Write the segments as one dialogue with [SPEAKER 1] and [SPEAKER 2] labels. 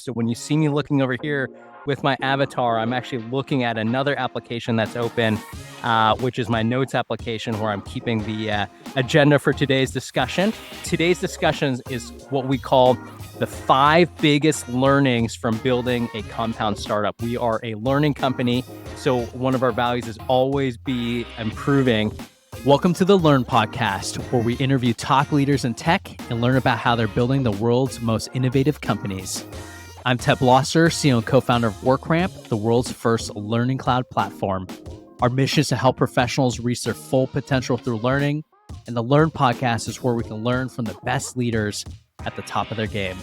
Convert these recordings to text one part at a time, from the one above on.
[SPEAKER 1] So when you see me looking over here with my avatar, I'm actually looking at another application that's open, which is my notes application where I'm keeping the agenda for today's discussion. Today's discussion is what we call the 5 biggest learnings from building a compound startup. We are a learning company, so one of our values is always be improving.
[SPEAKER 2] Welcome to the Learn Podcast, where we interview top leaders in tech and learn about how they're building the world's most innovative companies. I'm Ted Blosser, CEO and co-founder of WorkRamp, the world's first learning cloud platform. Our mission is to help professionals reach their full potential through learning, and the Learn Podcast is where we can learn from the best leaders at the top of their game.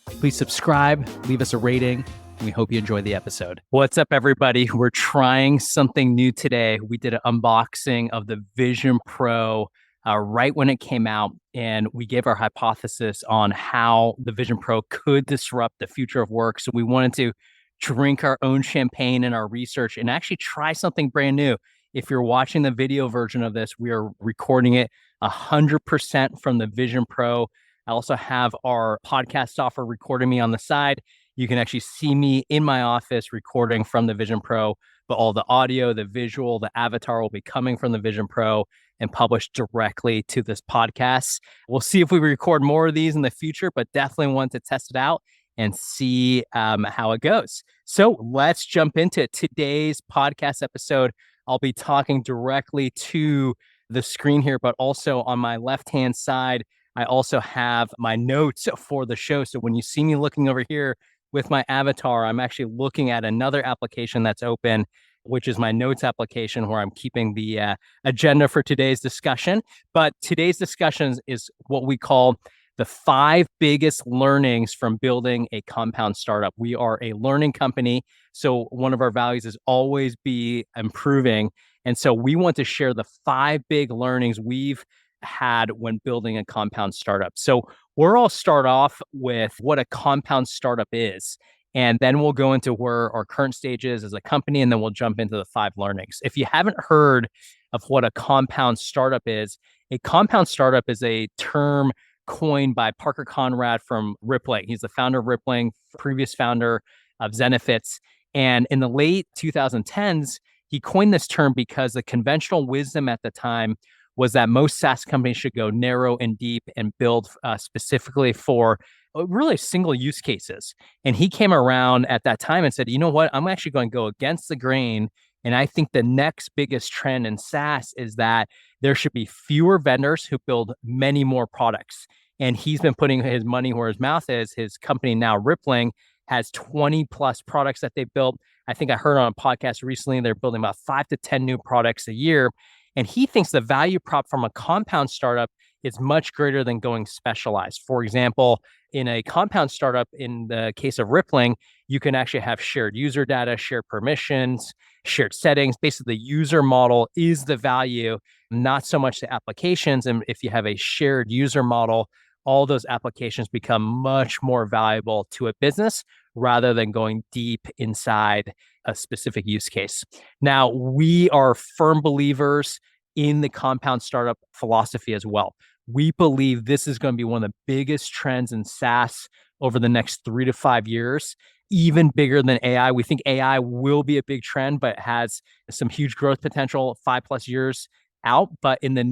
[SPEAKER 2] Please subscribe, leave us a rating, and we hope you enjoy the episode.
[SPEAKER 1] What's up, everybody? We're trying something new today. We did an unboxing of the Vision Pro right when it came out, and we gave our hypothesis on how the Vision Pro could disrupt the future of work. So we wanted to drink our own champagne in our research and actually try something brand new. If you're watching the video version of this, we are recording it 100% from the Vision Pro. I also have our podcast software recording me on the side. You can actually see me in my office recording from the Vision Pro, but all the audio, the visual, the avatar will be coming from the Vision Pro and published directly to this podcast. We'll see if we record more of these in the future, but definitely want to test it out and see how it goes. So let's jump into today's podcast episode. I'll be talking directly to the screen here, but also on my left-hand side, I also have my notes for the show. So when you see me looking over here with my avatar, I'm actually looking at another application that's open, which is my notes application where I'm keeping the agenda for today's discussion. But today's discussion is what we call the 5 biggest learnings from building a compound startup. We are a learning company, so one of our values is always be improving. And so we want to share the 5 big learnings we've had when building a compound startup. So we'll start off with what a compound startup is, and then we'll go into where our current stage is as a company, and then we'll jump into the 5 learnings. If you haven't heard of what a compound startup is a term coined by Parker Conrad from Rippling. He's the founder of Rippling, previous founder of Zenefits. And in the late 2010s, he coined this term because the conventional wisdom at the time was that most SaaS companies should go narrow and deep and build specifically for really single use cases. And he came around at that time and said, you know what, I'm actually going to go against the grain. And I think the next biggest trend in SaaS is that there should be fewer vendors who build many more products. And he's been putting his money where his mouth is. His company now, Rippling, has 20 plus products that they built. I think I heard on a podcast recently, they're building about 5 to 10 new products a year. And he thinks the value prop from a compound startup is much greater than going specialized. For example, in a compound startup, in the case of Rippling, you can actually have shared user data, shared permissions, shared settings. Basically, the user model is the value, not so much the applications. And if you have a shared user model, all those applications become much more valuable to a business rather than going deep inside a specific use case. Now, we are firm believers in the compound startup philosophy as well. We believe this is going to be one of the biggest trends in SaaS over the next 3 to 5 years, even bigger than AI. We think AI will be a big trend, but has some huge growth potential 5+ years out. But in the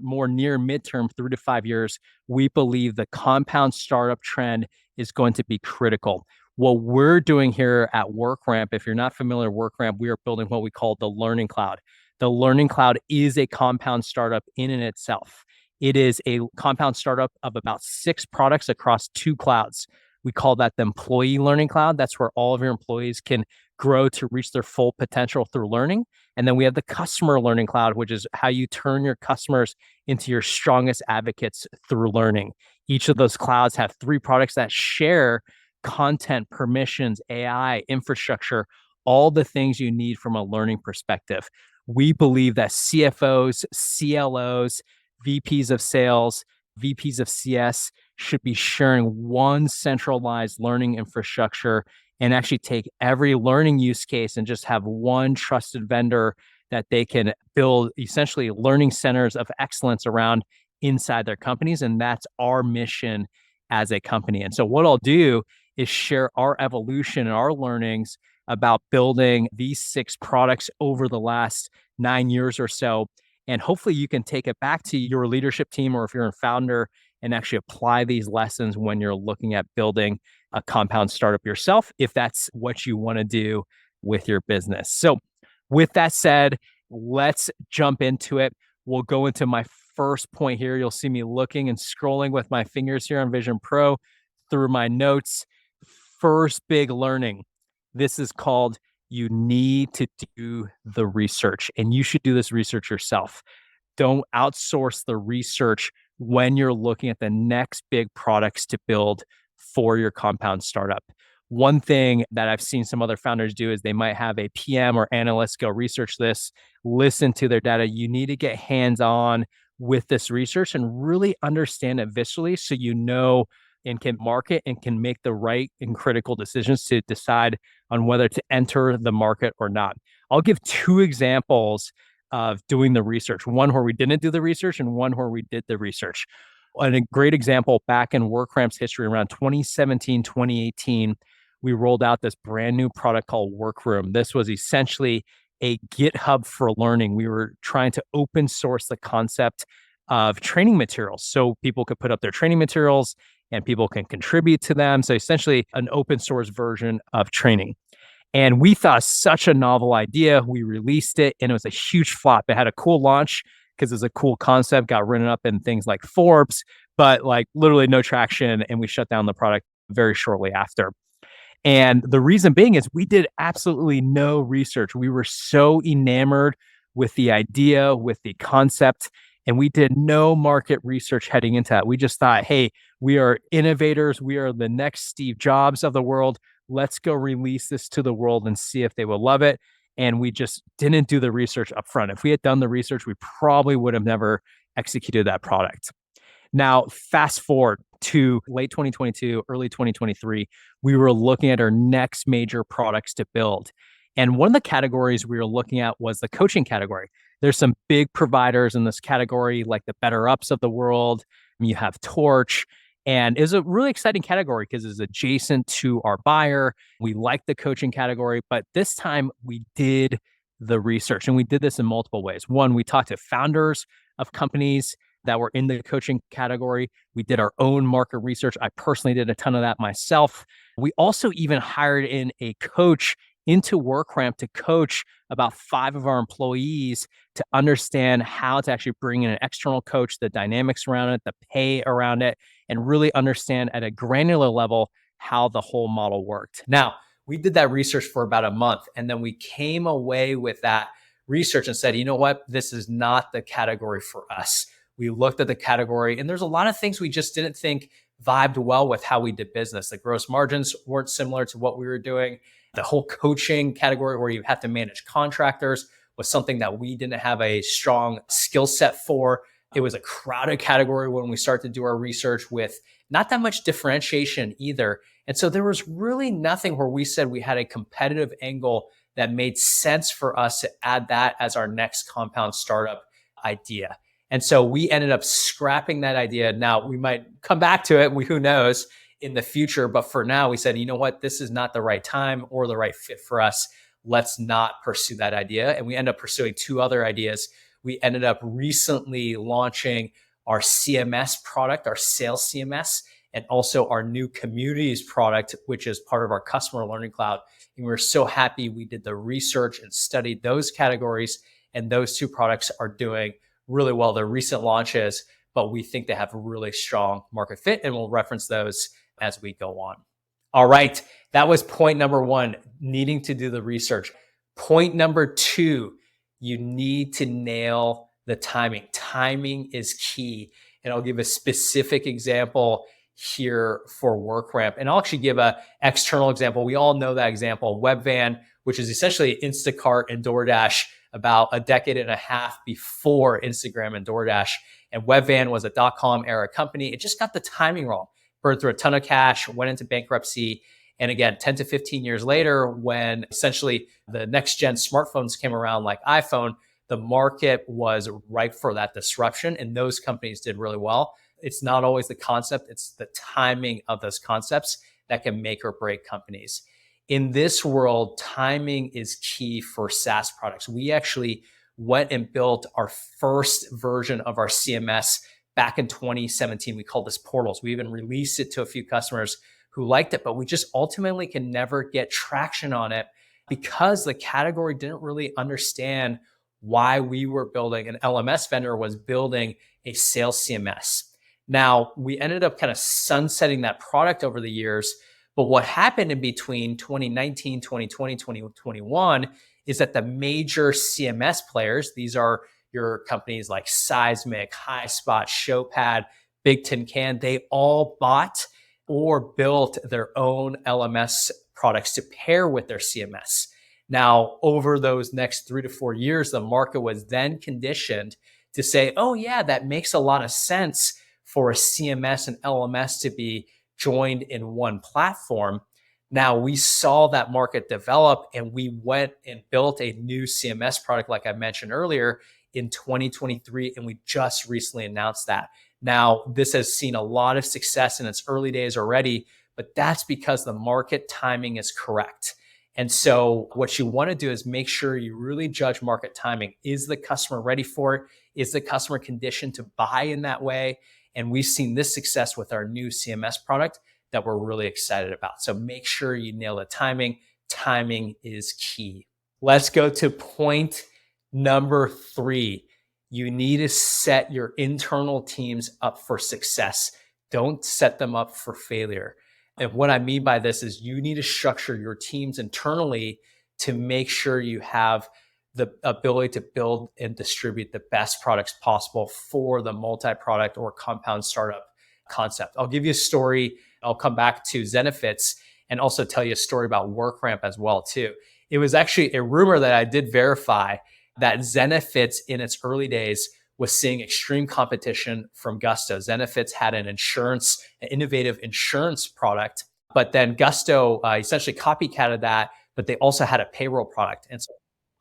[SPEAKER 1] more near midterm, 3 to 5 years, we believe the compound startup trend is going to be critical. What we're doing here at WorkRamp, if you're not familiar with WorkRamp, we are building what we call the Learning Cloud. The Learning Cloud is a compound startup in and itself. It is a compound startup of about 6 products across 2 clouds. We call that the Employee Learning Cloud. That's where all of your employees can grow to reach their full potential through learning. And then we have the Customer Learning Cloud, which is how you turn your customers into your strongest advocates through learning. Each of those clouds have 3 products that share content, permissions, AI, infrastructure, all the things you need from a learning perspective. We believe that CFOs, CLOs, VPs of sales, VPs of CS should be sharing one centralized learning infrastructure and actually take every learning use case and just have one trusted vendor that they can build essentially learning centers of excellence around inside their companies. And that's our mission as a company. And so what I'll do is share our evolution and our learnings about building these 6 products over the last 9 years or so. And hopefully you can take it back to your leadership team, or if you're a founder, and actually apply these lessons when you're looking at building a compound startup yourself, if that's what you want to do with your business. So, with that said, let's jump into it. We'll go into my first point here. You'll see me looking and scrolling with my fingers here on Vision Pro through my notes. First big learning. This is called you need to do the research, and you should do this research yourself. Don't outsource the research when you're looking at the next big products to build for your compound startup. One thing that I've seen some other founders do is they might have a PM or analyst go research this, listen to their data. You need to get hands-on with this research and really understand it viscerally so you know and can market and can make the right and critical decisions to decide on whether to enter the market or not. I'll give 2 examples of doing the research, one where we didn't do the research and one where we did the research. And a great example back in WorkRamp's history around 2017, 2018, we rolled out this brand new product called WorkRoom. This was essentially a GitHub for learning. We were trying to open source the concept of training materials so people could put up their training materials and people can contribute to them. So essentially an open source version of training. And we thought such a novel idea. We released it and it was a huge flop. It had a cool launch because it's a cool concept, got written up in things like Forbes, but like literally no traction. And we shut down the product very shortly after. And the reason being is we did absolutely no research. We were so enamored with the idea, with the concept, and we did no market research heading into that. We just thought, hey, we are innovators. We are the next Steve Jobs of the world. Let's go release this to the world and see if they will love it. And we just didn't do the research up front. If we had done the research, we probably would have never executed that product. Now, fast forward to late 2022, early 2023, we were looking at our next major products to build. And one of the categories we were looking at was the coaching category. There's some big providers in this category, like the BetterUps of the world. You have Torch. And it's a really exciting category because it's adjacent to our buyer. We like the coaching category, but this time we did the research and we did this in multiple ways. One, we talked to founders of companies that were in the coaching category. We did our own market research. I personally did a ton of that myself. We also even hired in a coach into WorkRamp to coach about 5 of our employees to understand how to actually bring in an external coach, the dynamics around it, the pay around it, and really understand at a granular level how the whole model worked. Now, we did that research for about a month, and then we came away with that research and said, you know what, this is not the category for us. We looked at the category, and there's a lot of things we just didn't think vibed well with how we did business. The gross margins weren't similar to what we were doing. The whole coaching category where you have to manage contractors was something that we didn't have a strong skill set for. It was a crowded category when we started to do our research with not that much differentiation either. And so there was really nothing where we said we had a competitive angle that made sense for us to add that as our next compound startup idea. And so we ended up scrapping that idea. Now we might come back to it, who knows, in the future. But for now, we said, you know what, this is not the right time or the right fit for us. Let's not pursue that idea. And we ended up pursuing 2 other ideas. We ended up recently launching our CMS product, our sales CMS, and also our new communities product, which is part of our customer learning cloud. And we're so happy we did the research and studied those categories. And those 2 products are doing really well. They're recent launches, but we think they have a really strong market fit, and we'll reference those as we go on. All right, that was point number 1, needing to do the research. Point number 2, you need to nail the timing. Timing is key. And I'll give a specific example here for WorkRamp. And I'll actually give an external example. We all know that example, Webvan, which is essentially Instacart and DoorDash about a decade and a half before Instagram and DoorDash. And Webvan was a .com era company. It just got the timing wrong. Burned through a ton of cash, went into bankruptcy. And again, 10 to 15 years later, when essentially the next gen smartphones came around like iPhone, the market was ripe for that disruption. And those companies did really well. It's not always the concept, it's the timing of those concepts that can make or break companies. In this world, timing is key for SaaS products. We actually went and built our first version of our CMS back in 2017. We called this Portals. We even released it to a few customers who liked it, but we just ultimately can never get traction on it because the category didn't really understand why we were building an LMS vendor was building a sales CMS. Now, we ended up kind of sunsetting that product over the years. But what happened in between 2019, 2020, 2021 is that the major CMS players, these are your companies like Seismic, HighSpot, Showpad, Big Tin Can, they all bought or built their own LMS products to pair with their CMS. Now, over those next 3 to 4 years, the market was then conditioned to say, oh, yeah, that makes a lot of sense for a CMS and LMS to be joined in one platform. Now we saw that market develop and we went and built a new CMS product, like I mentioned earlier, in 2023. And we just recently announced that. Now, this has seen a lot of success in its early days already, but that's because the market timing is correct. And so what you want to do is make sure you really judge market timing. Is the customer ready for it? Is the customer conditioned to buy in that way? And we've seen this success with our new CMS product that we're really excited about. So make sure you nail the timing. Timing is key. Let's go to point number 3. You need to set your internal teams up for success. Don't set them up for failure. And what I mean by this is you need to structure your teams internally to make sure you have the ability to build and distribute the best products possible for the multi-product or compound startup concept. I'll give you a story. I'll come back to Zenefits and also tell you a story about WorkRamp as well too. It was actually a rumor that I did verify that Zenefits in its early days was seeing extreme competition from Gusto. Zenefits had an innovative insurance product, but then Gusto essentially copycatted that, but they also had a payroll product. And so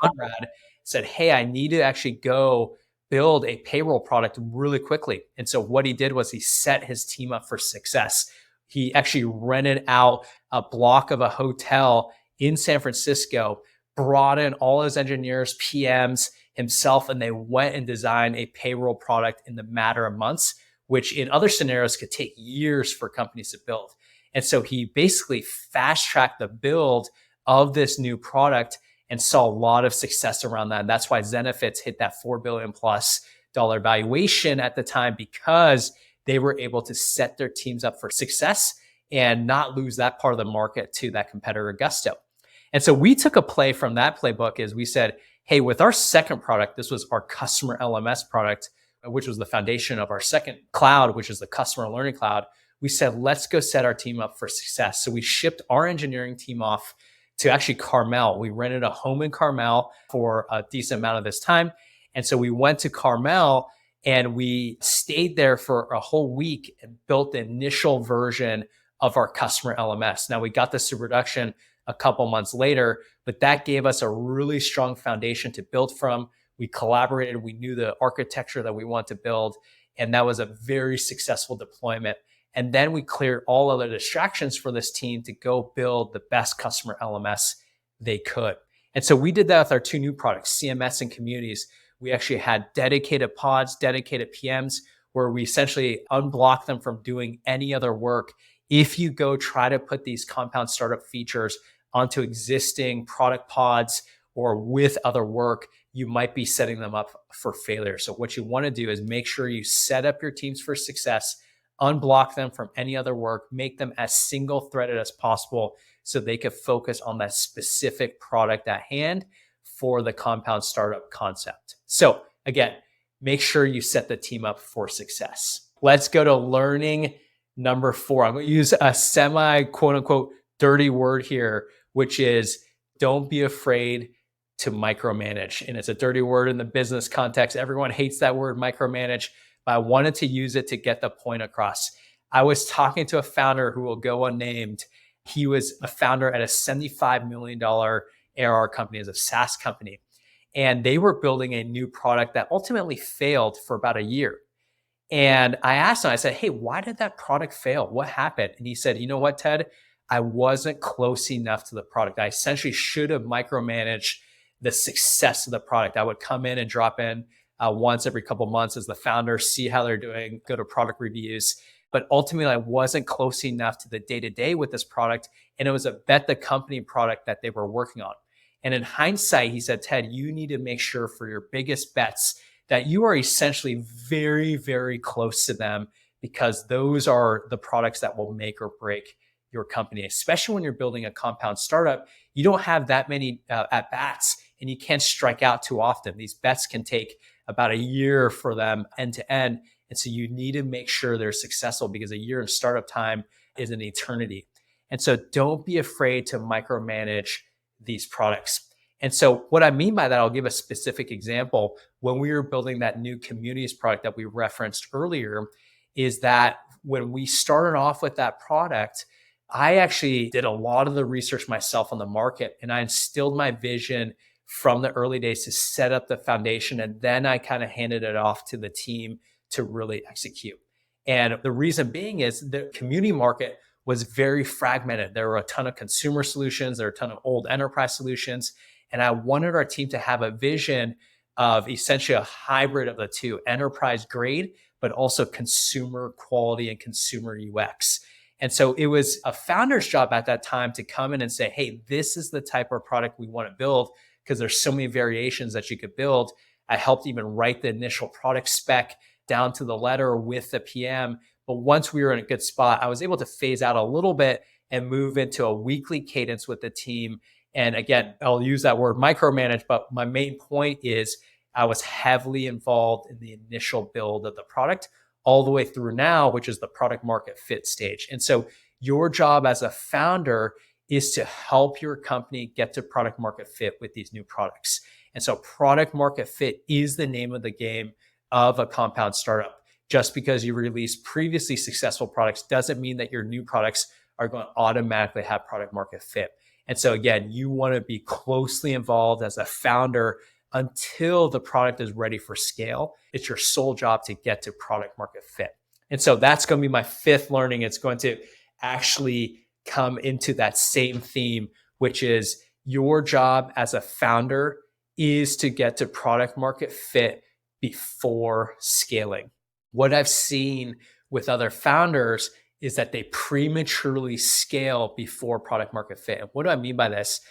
[SPEAKER 1] Conrad said, hey, I need to actually go build a payroll product really quickly. And so what he did was he set his team up for success. He actually rented out a block of a hotel in San Francisco, brought in all his engineers, PMs, himself, and they went and designed a payroll product in the matter of months, which in other scenarios could take years for companies to build. And so he basically fast-tracked the build of this new product and saw a lot of success around that. And that's why Zenefits hit that $4 billion plus valuation at the time, because they were able to set their teams up for success and not lose that part of the market to that competitor Gusto. And so we took a play from that playbook is we said, hey, with our second product, this was our customer LMS product, which was the foundation of our second cloud, which is the customer learning cloud. We said, let's go set our team up for success. So we shipped our engineering team off to actually Carmel. We rented a home in Carmel for a decent amount of this time. And so we went to Carmel and we stayed there for a whole week and built the initial version of our customer LMS. Now we got this to production a couple months later, but that gave us a really strong foundation to build from. We collaborated, we knew the architecture that we want to build, and that was a very successful deployment. And then we cleared all other distractions for this team to go build the best customer LMS they could. And so we did that with our two new products, CMS and Communities. We actually had dedicated pods, dedicated PMs, where we essentially unblock them from doing any other work. If you go try to put these compound startup features onto existing product pods or with other work, you might be setting them up for failure. So what you want to do is make sure you set up your teams for success, unblock them from any other work, make them as single-threaded as possible so they could focus on that specific product at hand for the compound startup concept. So again, make sure you set the team up for success. Let's go to learning number 4. I'm going to use a semi quote unquote dirty word here, which is don't be afraid to micromanage. And it's a dirty word in the business context. Everyone hates that word micromanage, but I wanted to use it to get the point across. I was talking to a founder who will go unnamed. He was a founder at a $75 million ARR company, as a SaaS company. And they were building a new product that ultimately failed for about a year. And I asked him, I said, hey, why did that product fail? What happened? And he said, you know what, Ted? I wasn't close enough to the product. I essentially should have micromanaged the success of the product. I would come in and drop in once every couple of months as the founder, see how they're doing, go to product reviews. But ultimately, I wasn't close enough to the day-to-day with this product. And it was a bet the company product that they were working on. And in hindsight, he said, Ted, you need to make sure for your biggest bets that you are essentially very, very close to them, because those are the products that will make or break your company, especially when you're building a compound startup. You don't have that many at bats, and you can't strike out too often. These bets can take about a year for them end to end. And so you need to make sure they're successful, because a year in startup time is an eternity. And so don't be afraid to micromanage these products. And so what I mean by that, I'll give a specific example. When we were building that new communities product that we referenced earlier, is that when we started off with that product, I actually did a lot of the research myself on the market, and I instilled my vision from the early days to set up the foundation. And then I kind of handed it off to the team to really execute. And the reason being is the community market was very fragmented. There were a ton of consumer solutions, there were a ton of old enterprise solutions. And I wanted our team to have a vision of essentially a hybrid of the two, enterprise grade, but also consumer quality and consumer UX. And so it was a founder's job at that time to come in and say, hey, this is the type of product we want to build, because there's so many variations that you could build. I helped even write the initial product spec down to the letter with the PM. But once we were in a good spot, I was able to phase out a little bit and move into a weekly cadence with the team. And again, I'll use that word micromanage, but my main point is I was heavily involved in the initial build of the product all the way through now, which is the product market fit stage. And so your job as a founder is to help your company get to product market fit with these new products. And so product market fit is the name of the game of a compound startup. Just because you release previously successful products doesn't mean that your new products are going to automatically have product market fit. And so again, you want to be closely involved as a founder until the product is ready for scale. It's your sole job to get to product market fit. And so that's going to be my fifth learning. It's going to actually come into that same theme, which is your job as a founder is to get to product market fit before scaling. What I've seen with other founders is that they prematurely scale before product market fit. And what do I mean by this?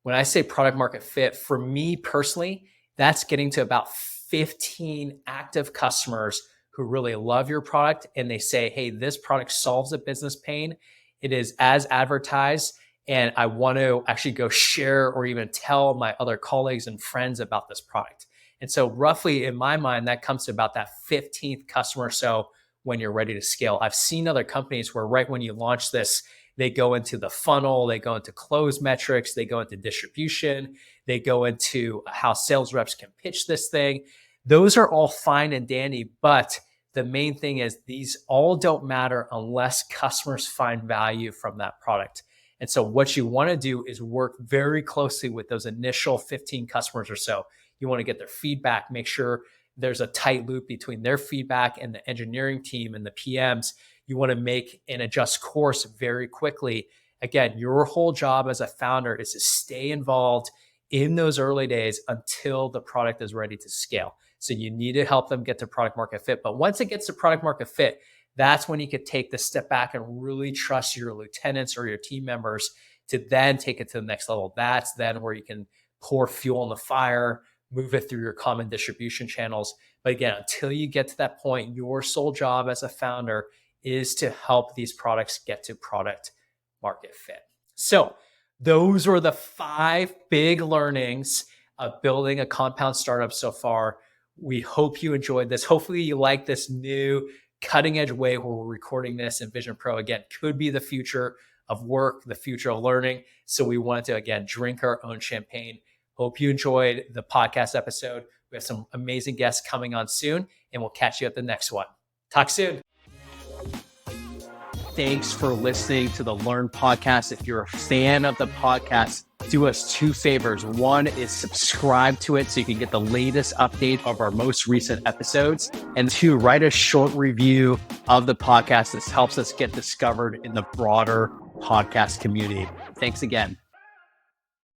[SPEAKER 1] When I say product market fit, for me personally, that's getting to about 15 active customers who really love your product and they say, hey, this product solves a business pain. It is as advertised, and I want to actually go share or even tell my other colleagues and friends about this product. And so roughly in my mind, that comes to about that 15th customer or so when you're ready to scale. I've seen other companies where right when you launch this, they go into the funnel, they go into close metrics, they go into distribution, they go into how sales reps can pitch this thing. Those are all fine and dandy, but the main thing is these all don't matter unless customers find value from that product. And so what you want to do is work very closely with those initial 15 customers or so. You want to get their feedback, make sure there's a tight loop between their feedback and the engineering team and the PMs. You want to make and adjust course very quickly. Again, your whole job as a founder is to stay involved in those early days until the product is ready to scale. So you need to help them get to product market fit. But once it gets to product market fit, that's when you could take the step back and really trust your lieutenants or your team members to then take it to the next level. That's then where you can pour fuel on the fire, move it through your common distribution channels. But again, until you get to that point, your sole job as a founder is to help these products get to product market fit. So those were the 5 big learnings of building a compound startup so far. We hope you enjoyed this. Hopefully you like this new cutting edge way where we're recording this in Vision Pro. Again, could be the future of work, the future of learning. So we wanted to, again, drink our own champagne. Hope you enjoyed the podcast episode. We have some amazing guests coming on soon, and we'll catch you at the next one. Talk soon.
[SPEAKER 2] Thanks for listening to the Learn Podcast. If you're a fan of the podcast, do us 2 favors. One is subscribe to it so you can get the latest update of our most recent episodes. And 2, write a short review of the podcast. This helps us get discovered in the broader
[SPEAKER 1] podcast community. Thanks again.